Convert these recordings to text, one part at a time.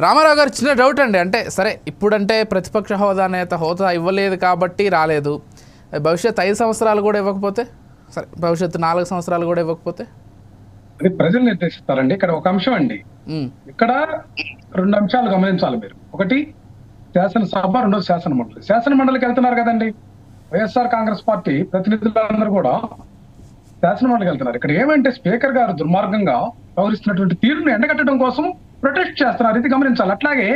రామారావు గారు చిన్న డౌట్ అండి, అంటే సరే ఇప్పుడంటే ప్రతిపక్ష హోదా నేత హోదా ఇవ్వలేదు కాబట్టి రాలేదు, భవిష్యత్ 5 సంవత్సరాలు కూడా ఇవ్వకపోతే, సరే భవిష్యత్తు 4 సంవత్సరాలు కూడా ఇవ్వకపోతే అది ప్రజలు నిర్దేశిస్తారండి. ఇక్కడ ఒక అంశం అండి, ఇక్కడ 2 అంశాలు గమనించాలి మీరు. ఒకటి శాసనసభ, రెండోది శాసనమండలి. శాసనమండలికి వెళ్తున్నారు కదండి వైఎస్ఆర్ కాంగ్రెస్ పార్టీ ప్రతినిధులందరూ కూడా శాసనమండలికి వెళ్తున్నారు. ఇక్కడ ఏమంటే స్పీకర్ గారు దుర్మార్గంగా వ్యవహరిస్తున్నటువంటి తీరును ఎండగట్టడం కోసం ప్రొటెస్ట్ చేస్తున్నారు, ఇది గమనించాలి. అట్లాగే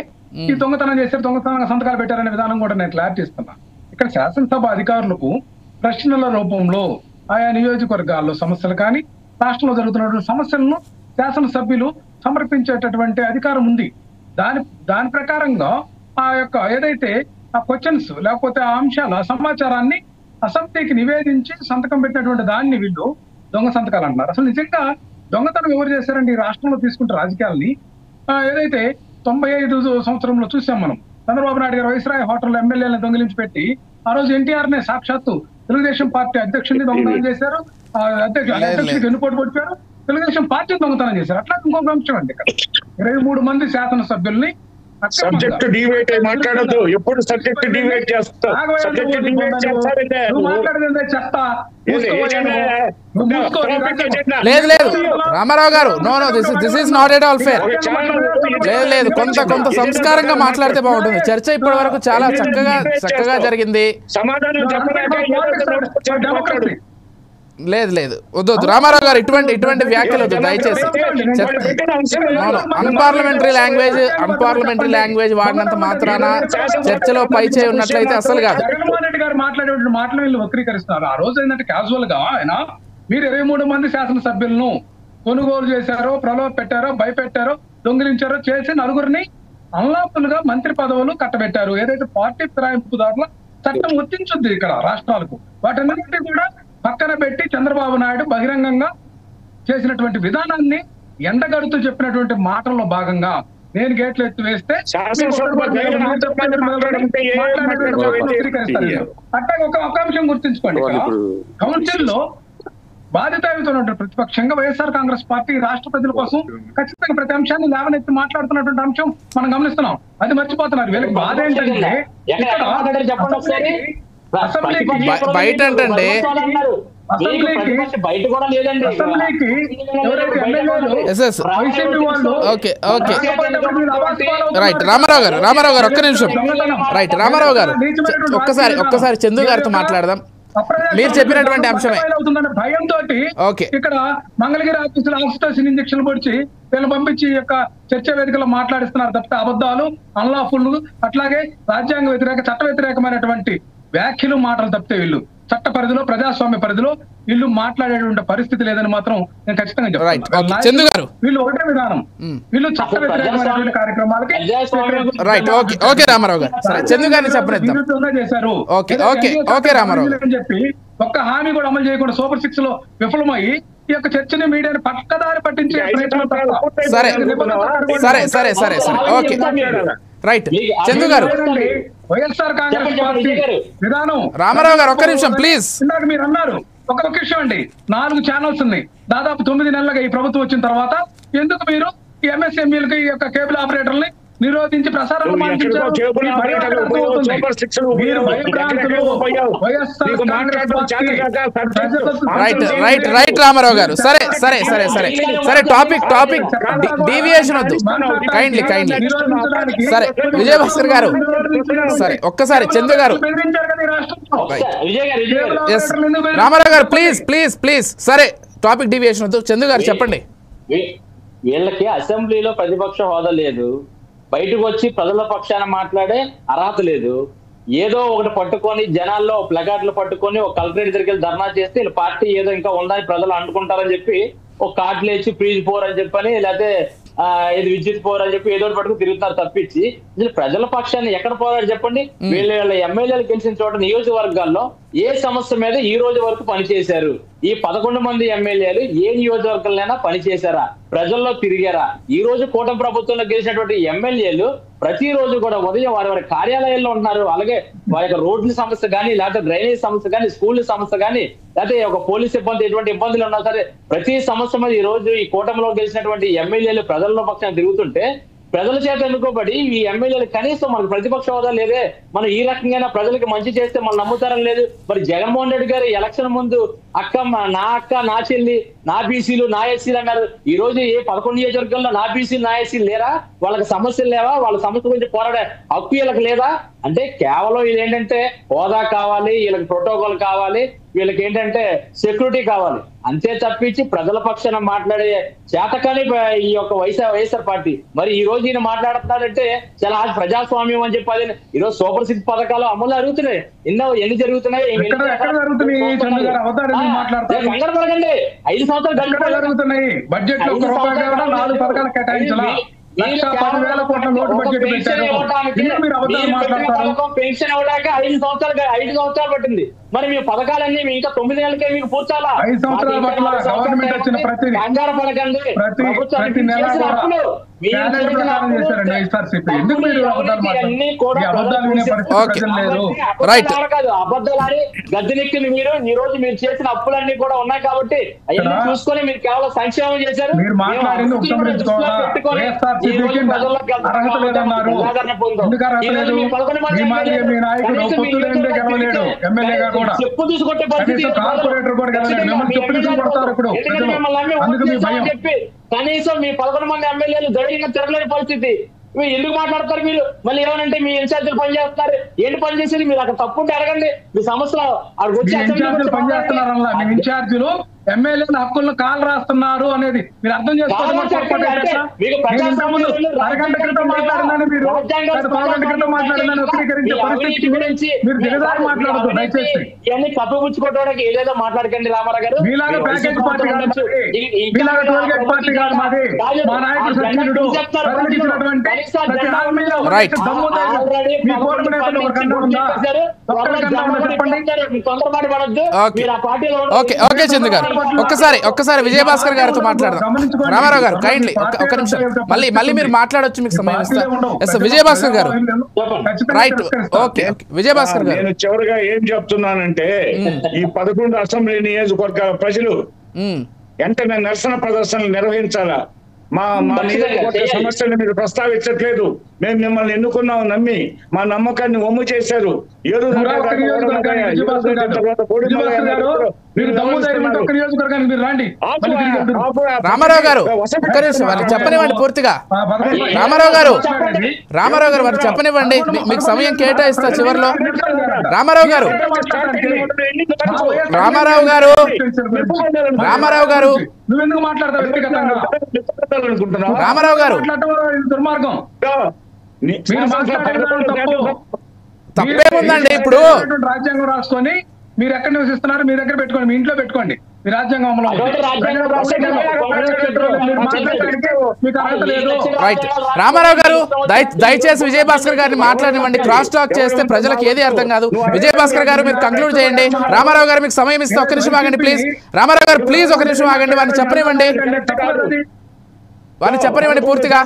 ఈ దొంగతనం చేశారు, దొంగతనంగా సంతకాలు పెట్టారనే విధానం కూడా నేను క్లారిటీ ఇస్తున్నా. ఇక్కడ శాసనసభ అధికారులకు ప్రశ్నల రూపంలో ఆయా నియోజకవర్గాల్లో సమస్యలు కానీ రాష్ట్రంలో జరుగుతున్నటువంటి సమస్యలను శాసనసభ్యులు సమర్పించేటటువంటి అధికారం ఉంది. దాని ప్రకారంగా ఆ యొక్క ఏదైతే ఆ క్వశ్చన్స్ లేకపోతే ఆ అంశాల సమాచారాన్ని అసెంబ్లీకి నివేదించి సంతకం పెట్టినటువంటి దాన్ని వీళ్ళు దొంగ సంతకాలు అంటున్నారు. అసలు నిజంగా దొంగతనం ఎవరు చేశారండి ఈ రాష్ట్రంలో తీసుకుంటే రాజకీయాల్ని? ఏదైతే 95 సంవత్సరంలో చూసాం మనం, చంద్రబాబు నాయుడు గారు వైస్రాయ్ హోటల్లో ఎమ్మెల్యేలను దొంగిలించి పెట్టి ఆ రోజు ఎన్టీఆర్ నే సాక్షాత్తు తెలుగుదేశం పార్టీ అధ్యక్షుడిని దొంగతనం చేశారు, అధ్యక్షుడికి వెన్నుపోటు కొట్టారు, తెలుగుదేశం పార్టీని దొంగతనం చేశారు. అట్లా ఇంకొక అంశం అండి, ఇక్కడ 23 మంది శాసనసభ్యుల్ని సబ్జెక్ట్ డివేట్ మాట్లాడద్దు, ఎప్పుడు సబ్జెక్ట్ డివేట్ చేస్తా లేదు లేదు రామారావు గారు, no no this is not at all fair. లేదు లేదు, కొంత సంస్కారంగా మాట్లాడితే బాగుంటుంది. చర్చ ఇప్పటి వరకు చాలా చక్కగా జరిగింది. సమాధానం లేదు లేదు వద్దు రామారావు గారు, ఇటువంటి వ్యాఖ్యలు వద్దు దయచేసి. అన్పార్లమెంటరీ లాంగ్వేజ్ వాడినంత మాత్రాన చర్చలో పై చేయి ఉన్నట్లయితే అసలు కాదు. జగన్మోహన్ రెడ్డి గారు మాట్లాడే మాటలు వీళ్ళు వక్రీకరిస్తున్నారు. ఆ రోజు ఏంటంటే క్యాజువల్ గా ఆయన మీరు 23 మంది శాసనసభ్యులను కొనుగోలు చేశారో, ప్రలోభ పెట్టారో, భయపెట్టారో, దొంగిలించారో చేసి నలుగురిని అన్లాఫుల్ గా మంత్రి పదవులు కట్టబెట్టారు. ఏదైతే పార్టీ ఫిరాయింపుదారుల చట్టం వర్తించుద్ది ఇక్కడ రాష్ట్రాలకు, వాటన్నింటినీ కూడా పక్కన పెట్టి చంద్రబాబు నాయుడు బహిరంగంగా చేసినటువంటి ఎండగడుతూ చెప్పినటువంటి మాటల్లో భాగంగా నేను గేట్లు ఎత్తి వేస్తే అట్లా ఒక అంశం గుర్తించుకోండి. కౌన్సిల్లో బాధ్యతాయుతమైనటువంటి ప్రతిపక్షంగా వైఎస్ఆర్ కాంగ్రెస్ పార్టీ రాష్ట్ర ప్రజల కోసం ఖచ్చితంగా ప్రతి అంశాన్ని లేవనెత్తి మాట్లాడుతున్నటువంటి అంశం మనం గమనిస్తున్నాం. అది మర్చిపోతున్నారు. వీళ్ళకి బాధ ఏంటంటే బయట అంటే రైట్ రామారావు గారు ఒక్క నిమిషం. రైట్ రామారావు గారు ఒక్కసారి చందు గారితో మాట్లాడదాం. మీరు చెప్పినటువంటి అంశమే భయంతో ఇక్కడ మంగళగిరి ఆఫీసులో ఆక్సిటోసిన్ ఇంజక్షన్ పొడిచి వీళ్ళు పంపించి యొక్క చర్చ వేదికలో మాట్లాడిస్తున్నారు తప్పితే అబద్ధాలు, అన్లాఫుల్, అట్లాగే రాజ్యాంగ వ్యతిరేక, చట్ట వ్యతిరేకమైనటువంటి వ్యాఖ్యలు, మాటలు తప్పితే వీళ్ళు చట్ట పరిధిలో, ప్రజాస్వామ్య పరిధిలో వీళ్ళు మాట్లాడేటువంటి పరిస్థితి లేదని మాత్రం నేను ఖచ్చితంగా చెప్తాను. వీళ్ళు ఒకటే విధానం, వీళ్ళు చట్ట వ్యతిరేకమైనటువంటి కార్యక్రమాలకి అని చెప్పి ఒక్క హామీ కూడా అమలు చేయకుండా సూపర్ 6 లో విఫలమయ్యి ఈ యొక్క చర్చని మీడియాని పక్కదారి పట్టించే వైఎస్ఆర్ కాంగ్రెస్ పార్టీ విధానం. రామారావు గారు ఒక్క నిమిషం ప్లీజ్. ఇందాక మీరు అన్నారు ఒక విషయం అండి, 4 ఛానల్స్ ఉన్నాయి దాదాపు 9 నెలలుగా ఈ ప్రభుత్వం వచ్చిన తర్వాత. ఎందుకు మీరు ఈ ఎంఎస్ఎంఈలకి ఈ యొక్క కేబుల్ ఆపరేటర్ని నిరోధించి ప్రసారాలు రైట్ రామారావు గారు. సరే టాపిక్ డీవియేషన్ వద్దు, కైండ్లీ సరే విజయభాస్కర్ గారు, సరే ఒక్కసారి చంద్ర గారు, రామారావు గారు ప్లీజ్ సరే టాపిక్ డీవియేషన్ వద్దు. చంద్ర గారు చెప్పండి. వీళ్ళకి అసెంబ్లీలో ప్రతిపక్ష హోదా లేదు, బయటకు వచ్చి ప్రజల పక్షాన మాట్లాడే అర్హత లేదు. ఏదో ఒకటి పట్టుకొని జనాల్లో ప్లకార్డులు పట్టుకొని ఒక కలెక్టరేట్ దగ్గరికి ధర్నా చేస్తే వీళ్ళ పార్టీ ఏదో ఇంకా ఉందని ప్రజలు అనుకుంటారని చెప్పి ఒక కార్డులు వేసి ప్లీజ్ పోర్ అని చెప్పని, లేకపోతే ఇది విద్యుత్ పోర్ అని చెప్పి ఏదో పట్టుకు తిరుగుతున్నారు తప్పించి ప్రజల పక్షాన్ని ఎక్కడ పోరాడు చెప్పండి. వీళ్ళ ఎమ్మెల్యేలు గెలిచిన చోట నియోజకవర్గాల్లో ఏ సమస్య మీద ఈ రోజు వరకు పనిచేశారు? ఈ 11 మంది ఎమ్మెల్యేలు ఏ నియోజకవర్గంలోనైనా పనిచేశారా? ప్రజల్లో తిరిగారా? ఈ రోజు కూటమి ప్రభుత్వంలో గెలిచినటువంటి ఎమ్మెల్యేలు ప్రతిరోజు కూడా ఉదయం వారి కార్యాలయాల్లో ఉంటున్నారు. అలాగే వారి యొక్క రోడ్ల సమస్య కానీ, లేకపోతే డ్రైనేజ్ సమస్య కానీ, స్కూల్ సమస్య కానీ, లేకపోతే ఒక పోలీస్ సిబ్బంది ఎటువంటి ఇబ్బందులు ఉన్నా సరే ప్రతి సమస్య మీద ఈ రోజు ఈ కూటమిలో గెలిచినటువంటి ఎమ్మెల్యేలు ప్రజల్లో పక్షాన తిరుగుతుంటే ప్రజల చేత ఎన్నుకోబడి ఈ ఎమ్మెల్యేలు కనీసం మనకు ప్రతిపక్ష హోదా లేదే, మనం ఈ రకంగా ప్రజలకు మంచి చేస్తే మనం నమ్ముతారని లేదు. మరి జగన్మోహన్ రెడ్డి గారు ఎలక్షన్ ముందు అక్క నా చెల్లి, నా బీసీలు, నా ఎస్సీలు అన్నారు. ఈ రోజు ఏ 11 నియోజకవర్గంలో నా బీసీలు, నా ఎస్సీలు లేరా? వాళ్ళకి సమస్యలు లేవా? వాళ్ళ సమస్య గురించి పోరాడే హక్కు వీళ్ళకి లేదా? అంటే కేవలం ఇది ఏంటంటే హోదా కావాలి, వీళ్ళకి ప్రోటోకాల్ కావాలి, వీళ్ళకి ఏంటంటే సెక్యూరిటీ కావాలి, అంతే తప్పించి ప్రజల పక్షాన మాట్లాడే చేతకాని ఈ యొక్క వైఎస్ఆర్ పార్టీ. మరి ఈ రోజు ఈయన మాట్లాడుతున్నాడంటే చాలా ప్రజాస్వామ్యం అని చెప్పి ఈ రోజు సూపర్ సిక్స్ పథకాలు అమలు జరుగుతున్నాయి. ఎన్ని జరుగుతున్నాయి? కంగారు పడకండి, 5 సంవత్సరాలు జరుగుతున్నాయి. బడ్జెట్ లో పెన్షన్ ఇవ్వడానికి 5 సంవత్సరాలు పట్టింది. మరి మీ పథకాలన్నీ ఇంకా 9 నెలలకే మీకు పూర్చాలా? కంగారు పడకండి. అబద్ధాలని గద్దెనెక్కింది మీరు. ఈ రోజు మీరు చేసిన అప్పులన్నీ కూడా ఉన్నాయి కాబట్టి అవన్నీ చూసుకొని మీరు కేవలం సంక్షేమం చేశారు. చెప్పు తీసుకొట్టే పరిస్థితి చెప్పి కనీసం మీ 11 మంది ఎమ్మెల్యేలు ధైర్యంగా తిరగలేని పరిస్థితి. ఎందుకు మాట్లాడతారు మీరు? మళ్ళీ ఏమనంటే మీ ఇన్ఛార్జీలు పని చేస్తున్నారు. ఏంటి పని చేసేది? మీరు అక్కడ తప్పుంటే అడగండి. మీ సమస్యలు ఇన్ఛార్జీలు ఎమ్మెల్యేల హక్కులను కాలు రాస్తున్నారు అనేది మీరు అర్థం చేసుకోవాలి. అరగంట క్రితం మాట్లాడిందని మీరు 10 క్రితం మాట్లాడిందని వక్రీకరించే పరిస్థితి మీరు దిగజారి మాట్లాడదు దయచేసి. ఇవన్నీ కప్పిపుచ్చుకోవడానికి ఏదేదో మాట్లాడకండి రామారావు గారు. మీలాగా ప్యాకేజ్ పార్టీ కాదు మాది, మీలాగా టోల్గేట్ పార్టీ కాదు మాది. మా నాయకుడు సత్యుడు ప్రజలకిచ్చినటువంటి ప్రతి హామీ మీద దమ్ము లేదు. మీ కోర్టు నేతలు ఒక కన్నా ఉందా? చెప్పండి. ఓకే చంద్ర గారు, ఒక్కసారి విజయభాస్కర్ గారితో మాట్లాడదాం. రామారావు గారు కైండ్లీ ఒక్క నిమిషం, మళ్ళీ మీరు మాట్లాడొచ్చు, మీకు సమయం ఇస్తా. విజయభాస్కర్ గారు రైట్. ఓకే విజయభాస్కర్ గారు, నేను చివరిగా ఏం చెప్తున్నానంటే ఈ 11 అసెంబ్లీ నియోజకవర్గాల ప్రజలు వెంటనే నిరసన ప్రదర్శనలు నిర్వహించాలా. మా నియోజకవర్గ సమస్యలు మీరు ప్రస్తావించట్లేదు. మేము మిమ్మల్ని ఎన్నుకున్నాం నమ్మి, మా నమ్మకాన్ని ఒమ్ము చేశారు. రామారావు గారు వారు చెప్పనివ్వండి పూర్తిగా. రామారావు గారు వారు చెప్పనివ్వండి, మీకు సమయం కేటాయిస్తా చివరిలో. రామారావు గారు నువ్వెందుకు మాట్లాడతావు వ్యక్తిగతంగా? రామారావు గారు దుర్మార్గం. తప్పేముందండి? ఇప్పుడు రాజ్యాంగం రాసుకొని మీరు ఎక్కడ నివసిస్తున్నారు మీ దగ్గర పెట్టుకోండి, మీ ఇంట్లో పెట్టుకోండి. మీ రాజ్యాంగం అమలు రైట్. రామారావు గారు దయచేసి విజయభాస్కర్ గారిని మాట్లాడివ్వండి. క్రాస్ టాక్ చేస్తే ప్రజలకు ఏది అర్థం కాదు. విజయభాస్కర్ గారు మీరు కంక్లూడ్ చేయండి. రామారావు గారు మీకు సమయం ఇస్తే ఒక్క నిమిషం ఆగండి ప్లీజ్. రామారావు గారు ప్లీజ్ ఒక నిమిషం ఆగండి, వారిని చెప్పనివ్వండి పూర్తిగా.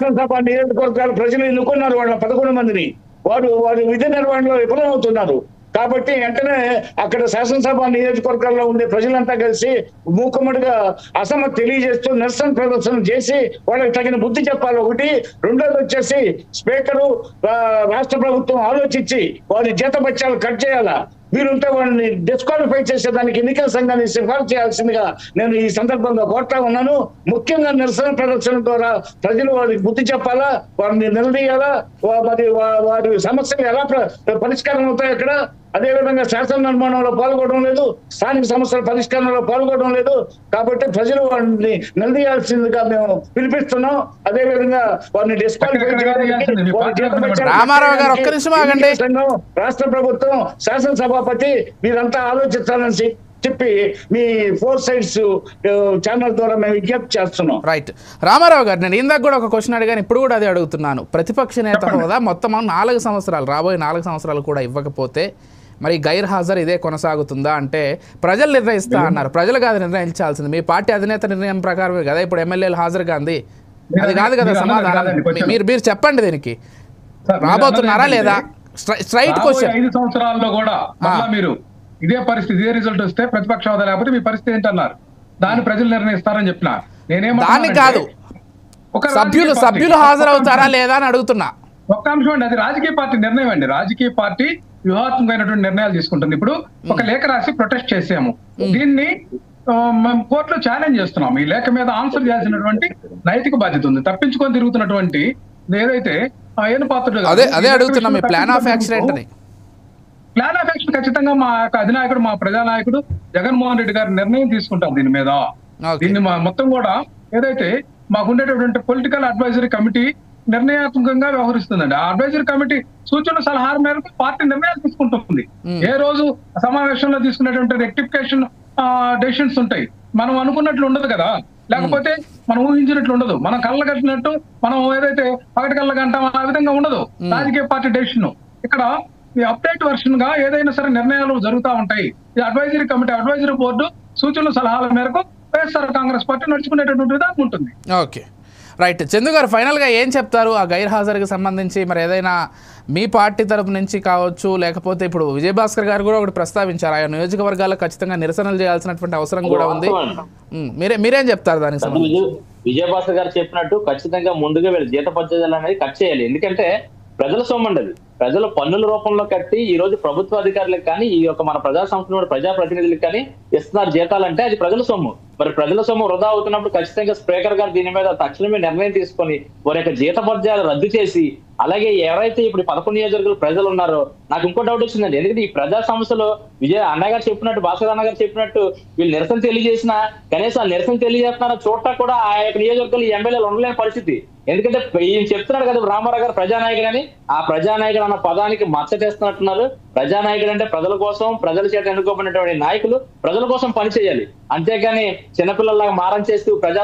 నియోజకవర్గాలు ప్రజలు ఎన్నుకున్నారు వాళ్ళ 11 మందిని. వారు విధి నిర్వహణలో విఫలమవుతున్నారు. కాబట్టి వెంటనే అక్కడ శాసనసభ నియోజకవర్గాల్లో ఉండే ప్రజలంతా కలిసి మూకుమ్మడిగా అసమ్మతి తెలియజేస్తూ నిరసన ప్రదర్శన చేసి వాళ్ళకి తగిన బుద్ధి చెప్పాలి. ఒకటి. రెండోది వచ్చేసి స్పీకరు రాష్ట్ర ప్రభుత్వం ఆలోచించి వారి జీతభత్యాలు కట్ చేయాలా. వీరుంటే వాళ్ళని డిస్క్వాలిఫై చేసేదానికి ఎన్నికల సంఘాన్ని సిఫార్సు చేయాల్సిందిగా నేను ఈ సందర్భంగా కోరుతా ఉన్నాను. ముఖ్యంగా నిరసన ప్రదర్శన ద్వారా ప్రజలు వారికి బుద్ధి చెప్పాలా, వారిని నిలదీయాలా, వారి సమస్యలు ఎలా పరిష్కారం అవుతాయి అక్కడ. అదేవిధంగా శాసన నిర్మాణంలో పాల్గొనడం లేదు, స్థానిక సమస్యల పరిష్కారంలో పాల్గొనడం లేదు. కాబట్టి ప్రజలు వారిని నిలదీయాల్సిందిగా మేము పిలిపిస్తున్నాం. అదేవిధంగా వారిని డిస్క్వాలిఫై సంఘం, రాష్ట్ర ప్రభుత్వం, శాసనసభాపతి మీరంతా ఆలోచించాలని చెప్పి మీ 4 సైడ్స్ ఛానల్ ద్వారా మేము విజ్ఞప్తి చేస్తున్నాం. రైట్. రామారావు గారు, నేను ఇందాక కూడా ఒక క్వశ్చన్ అడిగాను, ఇప్పుడు కూడా అదే అడుగుతున్నాను. ప్రతిపక్ష నేత హోదా మొత్తం 4 సంవత్సరాలు, రాబోయే 4 సంవత్సరాలు కూడా ఇవ్వకపోతే మరి గైర్ హాజరు ఇదే కొనసాగుతుందా? అంటే ప్రజలు నిర్ణయిస్తా అన్నారు. ప్రజలు కాదు నిర్ణయించాల్సింది, మీ పార్టీ అధినేత నిర్ణయం ప్రకారమే కదా ఇప్పుడు ఎమ్మెల్యేలు హాజరు కాంది. అది కాదు కదా సమాధానం. మీరు చెప్పండి, దీనికి రాబోతున్నారా లేదా? Straight question. 5 సంవత్సరాల్లో కూడా మీరు ఇదే పరిస్థితి, ఇదే రిజల్ట్ వస్తే ప్రతిపక్ష హోదా లేకపోతే మీ పరిస్థితి ఏంటన్నారు? దాన్ని ప్రజలు నిర్ణయిస్తారని చెప్పిన నేనేమో దాన్ని కాదు. సభ్యులు హాజరవుతారా లేదా అని అడుగుతున్నా. ఒక్క అంశం అండి, అది రాజకీయ పార్టీ నిర్ణయం అండి. రాజకీయ పార్టీ వ్యూహాత్మకమైనటువంటి నిర్ణయాలు తీసుకుంటుంది. ఇప్పుడు ఒక లేఖ రాసి ప్రొటెస్ట్ చేసాము, దీన్ని మేము కోర్టులో ఛాలెంజ్ చేస్తున్నాం. ఈ లేఖ మీద ఆన్సర్ చేయాల్సినటువంటి నైతిక బాధ్యత ఉంది. తప్పించుకొని తిరుగుతున్నటువంటి ఏదైతే ఏనుపాత్రుడు అదే అడుగుతున్నాం, మీ ప్లాన్ ఆఫ్ యాక్షన్ ఏంటని. ప్లాన్ ఆఫ్ యాక్షన్ ఖచ్చితంగా మా యొక్క అధినాయకుడు, మా ప్రజానాయకుడు జగన్మోహన్ రెడ్డి గారి నిర్ణయం తీసుకుంటాం దీని మీద. దీన్ని మొత్తం కూడా ఏదైతే మాకుండేటటువంటి పొలిటికల్ అడ్వైజరీ కమిటీ నిర్ణయాత్మకంగా వ్యవహరిస్తుందండి. ఆ అడ్వైజరీ కమిటీ సూచనల సలహాల మేరకు పార్టీ నిర్ణయాలు తీసుకుంటుంది. ఏ రోజు సమావేశంలో తీసుకునేటువంటి రెక్టిఫికేషన్ డెసిషన్స్ ఉంటాయి. మనం అనుకున్నట్లు ఉండదు కదా, లేకపోతే మనం ఊహించినట్లు ఉండదు, మనం కళ్ళ కట్టినట్టు మనం ఏదైతే పగటి కళ్ళ కంటాం ఆ విధంగా ఉండదు రాజకీయ పార్టీ డెసిషన్. ఇక్కడ ఈ అప్డేట్ వర్షన్ గా ఏదైనా సరే నిర్ణయాలు జరుగుతూ ఉంటాయి. ఈ అడ్వైజరీ కమిటీ, అడ్వైజరీ బోర్డు సూచనల సలహాల మేరకు వైఎస్ఆర్ కాంగ్రెస్ పార్టీ నడుచుకునేటటువంటి విధానం ఉంటుంది. Okay, right. చందు గారు, ఫైనల్గా ఏం చెప్తారు ఆ గైర్హాజరుకి సంబంధించి? మరి ఏదైనా మీ పార్టీ తరపు నుంచి కావచ్చు, లేకపోతే ఇప్పుడు విజయభాస్కర్ గారు కూడా ఒకటి ప్రస్తావించారు, ఆయా నియోజకవర్గాల్లో ఖచ్చితంగా నిరసనలు చేయాల్సినటువంటి అవసరం కూడా ఉంది. మీరేం చెప్తారు దానికి సంబంధించి? విజయభాస్కర్ గారు చెప్పినట్టు ఖచ్చితంగా ముందుగా వీళ్ళ జీత పద్ధతులు అనేది కట్ చేయాలి. ఎందుకంటే ప్రజల సొమ్మండది, ప్రజల పన్నుల రూపంలో కట్టి ఈ రోజు ప్రభుత్వ అధికారులకు కానీ ఈ యొక్క మన ప్రజా సంస్థల ప్రజాప్రతినిధులకు కానీ ఇస్తున్నారు జీతాలంటే అది ప్రజల సొమ్ము. మరి ప్రజల సొమ్ము వృధా అవుతున్నప్పుడు ఖచ్చితంగా స్పీకర్ గారు దీని మీద తక్షణమే నిర్ణయం తీసుకొని వారి యొక్క జీత పద్యాలు రద్దు చేసి, అలాగే ఎవరైతే ఇప్పుడు 11 నియోజకవర్గాలు ప్రజలు ఉన్నారో, నాకు ఇంకో డౌట్ వచ్చిందండి. ఎందుకంటే ఈ ప్రజా సమస్యలు అన్నగారు చెప్పినట్టు, భాస్కర్ అన్నగారు చెప్పినట్టు వీళ్ళు నిరసన తెలియజేసినా కనీసం నిరసన తెలియజేస్తున్నారో చూడటం కూడా ఆ యొక్క నియోజకవర్గాలు ఎమ్మెల్యేలు ఉండలేని పరిస్థితి. ఎందుకంటే ఈయన చెప్తున్నాడు కదా రామారావు గారు ప్రజానాయకుడు అని, ఆ ప్రజానాయకుడు అన్న పదానికి మచ్చటేస్తున్నట్టున్నారు. ప్రజానాయకుడు అంటే ప్రజల కోసం, ప్రజల చేత ఎన్నుకోబడినటువంటి నాయకులు ప్రజల కోసం పనిచేయాలి, అంతేగాని చిన్నపిల్లల్లాగా మారం చేస్తూ ప్రజా